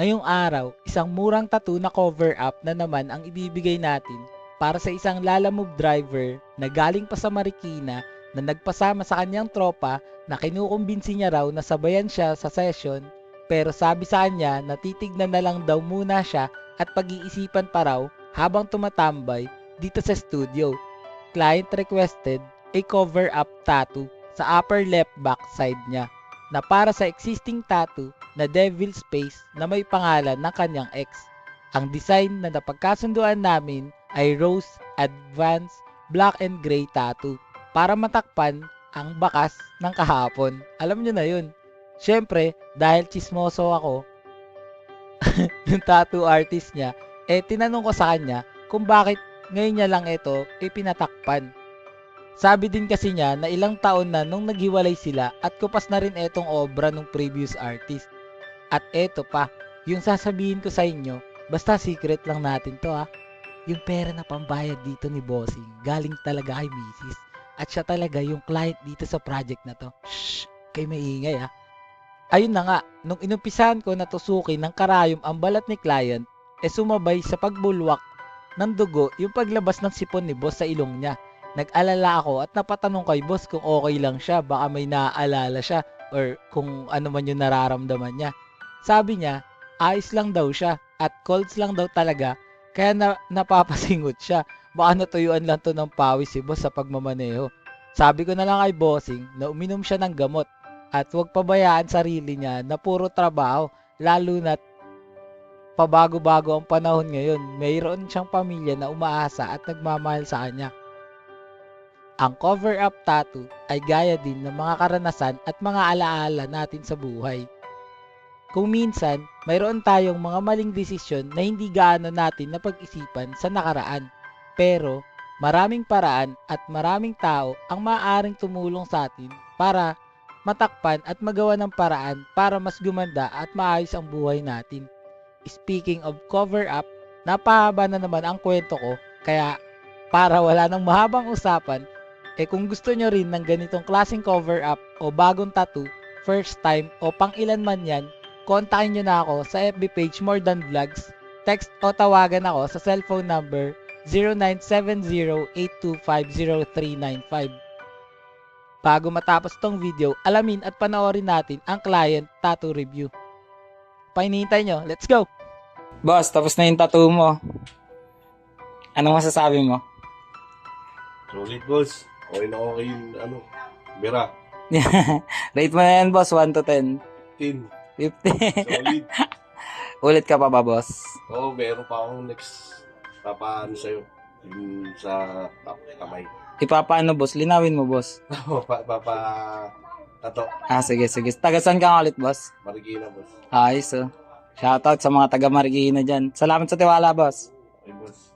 Ngayong araw, isang murang tattoo na cover up na naman ang ibibigay natin para sa isang Lalamove driver na galing pa sa Marikina na nagpasama sa kanyang tropa na kinukumbinsi niya raw na sabayan siya sa session, pero sabi sa kanya na titignan na lang daw muna siya at pag-iisipan pa raw habang tumatambay dito sa studio. Client requested a cover up tattoo sa upper left back side niya na para sa existing tattoo na devil's face na may pangalan ng kanyang ex. Ang design na napagkasunduan namin ay Rose Advanced Black and Gray Tattoo para matakpan ang bakas ng kahapon. Alam nyo na yun. Siyempre, dahil chismoso ako, yung tattoo artist niya, tinanong ko sa kanya kung bakit ngayon niya lang ito ipinatakpan. Sabi din kasi niya na ilang taon na nung naghiwalay sila at kupas na rin etong obra ng previous artist. At eto pa, yung sasabihin ko sa inyo, basta secret lang natin to ha. Yung pera na pambayad dito ni Bossing, galing talaga kay Mrs. At siya talaga yung client dito sa project na to. Shh! Kay maingay ha. Ayun na nga, nung inumpisahan ko na tusukin ng karayom ang balat ni client, sumabay sa pagbulwak ng dugo yung paglabas ng sipon ni boss sa ilong niya. Nag-alala ako at napatanong kay boss kung okay lang siya, baka may naaalala siya or kung ano man yung nararamdaman niya. Sabi niya, ayos lang daw siya at colds lang daw talaga kaya napapasingot siya. Baka natuyuan lang to ng pawis si boss sa pagmamaneho. Sabi ko na lang kay bossing na uminom siya ng gamot at huwag pabayaan sarili niya na puro trabaho, lalo na't pabago-bago ang panahon ngayon. Mayroon siyang pamilya na umaasa at nagmamahal sa kanya. Ang cover-up tattoo ay gaya din ng mga karanasan at mga alaala natin sa buhay. Kung minsan, mayroon tayong mga maling desisyon na hindi gaano natin napag-isipan sa nakaraan. Pero, maraming paraan at maraming tao ang maaaring tumulong sa atin para matakpan at magawa ng paraan para mas gumanda at maayos ang buhay natin. Speaking of cover-up, napahaba na naman ang kwento ko, kaya para wala nang mahabang usapan, kung gusto nyo rin ng ganitong klaseng cover-up o bagong tattoo, first time o pang ilan man yan, kontakin nyo na ako sa FB page More Than Vlogs, text o tawagan ako sa cellphone number 0970-825-0395. Bago matapos tong video, alamin at panoorin natin ang client tattoo review. Pahinihintay nyo, let's go! Boss, tapos na yung tattoo mo. Anong masasabi mo? Solid, boss. Okay na okay yung Bira. Rate mo na yan, boss, 1 to 10. 10. 50. Solid. Ulit ka pa ba, boss? Oo, meron pa akong next papaano sa'yo. Yung sa kamay. Ipapaano, boss? Linawin mo, boss. Tato. Sige. Tagasan ka ulit, boss? Marikina, boss. Ayos, oh. Shoutout sa mga taga Marikina dyan. Salamat sa tiwala, boss. Okay, boss.